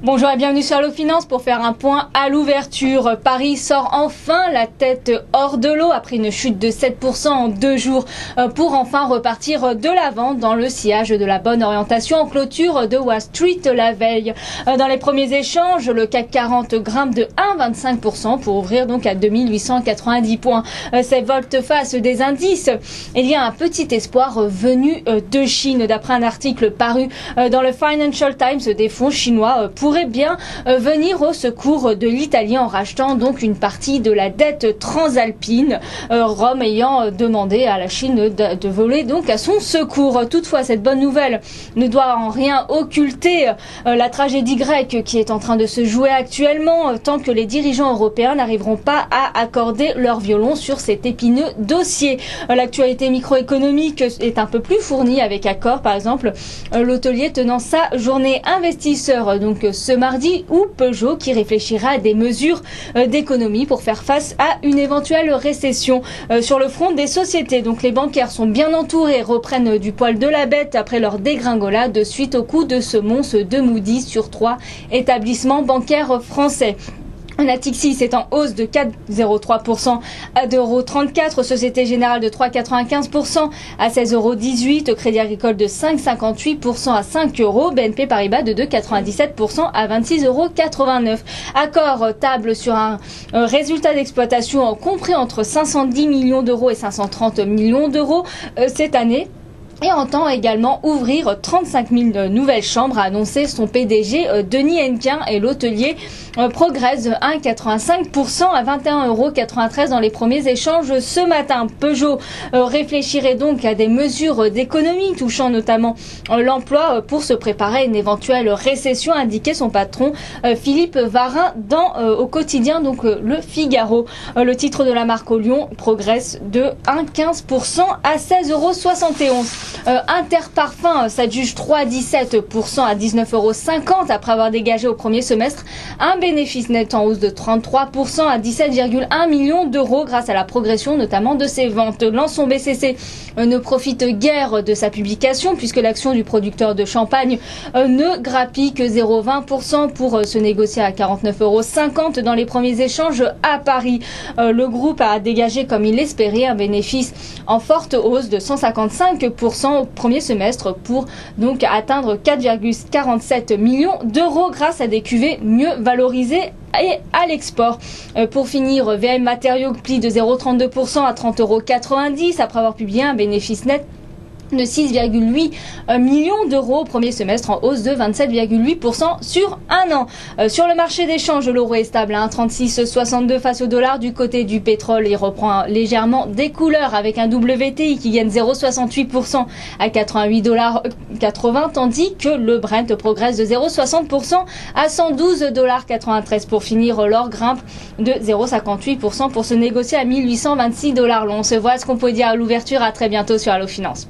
Bonjour et bienvenue sur Allo Finance pour faire un point à l'ouverture. Paris sort enfin la tête hors de l'eau après une chute de 7% en 2 jours pour enfin repartir de l'avant dans le sillage de la bonne orientation en clôture de Wall Street la veille. Dans les premiers échanges, le CAC 40 grimpe de 1,25% pour ouvrir donc à 2890 points. C'est volte-face des indices. Il y a un petit espoir venu de Chine. D'après un article paru dans le Financial Times, des fonds chinois pourraient bien venir au secours de l'Italie en rachetant donc une partie de la dette transalpine, Rome ayant demandé à la Chine de voler donc à son secours. Toutefois, cette bonne nouvelle ne doit en rien occulter la tragédie grecque qui est en train de se jouer actuellement tant que les dirigeants européens n'arriveront pas à accorder leur violon sur cet épineux dossier. L'actualité microéconomique est un peu plus fournie avec Accor, par exemple, l'hôtelier tenant sa journée investisseur donc ce mardi, ou Peugeot qui réfléchira à des mesures d'économie pour faire face à une éventuelle récession. Sur le front des sociétés, donc les bancaires sont bien entourés, reprennent du poil de la bête après leur dégringolade suite au coup de semonce de Moody's sur 3 établissements bancaires français. Natixis est en hausse de 4,03% à 2,34 €, Société Générale de 3,95% à 16,18 €, Crédit Agricole de 5,58% à 5 €, BNP Paribas de 2,97% à 26,89 €. Accor table sur un résultat d'exploitation compris entre 510 millions d'euros et 530 millions d'euros cette année. Et entend également ouvrir 35 000 nouvelles chambres, a annoncé son PDG Denis Hennequin, et l'hôtelier progresse de 1,85% à 21,93 € dans les premiers échanges ce matin. Peugeot réfléchirait donc à des mesures d'économie touchant notamment l'emploi pour se préparer à une éventuelle récession, indiquait son patron Philippe Varin au quotidien donc Le Figaro. Le titre de la marque au Lyon progresse de 1,15% à 16,71 €. Interparfums s'adjuge 3,17% à 19,50 € après avoir dégagé au premier semestre un bénéfice net en hausse de 33% à 17,1 millions d'euros grâce à la progression notamment de ses ventes. Lançon BCC ne profite guère de sa publication puisque l'action du producteur de champagne ne grappille que 0,20% pour se négocier à 49,50 € dans les premiers échanges à Paris. Le groupe a dégagé comme il l'espérait un bénéfice en forte hausse de 155% au premier semestre pour donc atteindre 4,47 millions d'euros grâce à des cuvées mieux valorisées et à l'export. Pour finir, VM Matériaux plie de 0,32% à 30,90 € après avoir publié un bénéfice net de 6,8 millions d'euros au premier semestre en hausse de 27,8% sur un an. Sur le marché d'échange, l'euro est stable à 1,3662 face au dollar. Du côté du pétrole, il reprend légèrement des couleurs avec un WTI qui gagne 0,68% à 88,80 $, tandis que le Brent progresse de 0,60% à 112,93 $. Pour finir, l'or grimpe de 0,58% pour se négocier à 1826 $ l'once. Voilà ce qu'on peut dire à l'ouverture. À très bientôt sur Allo Finance.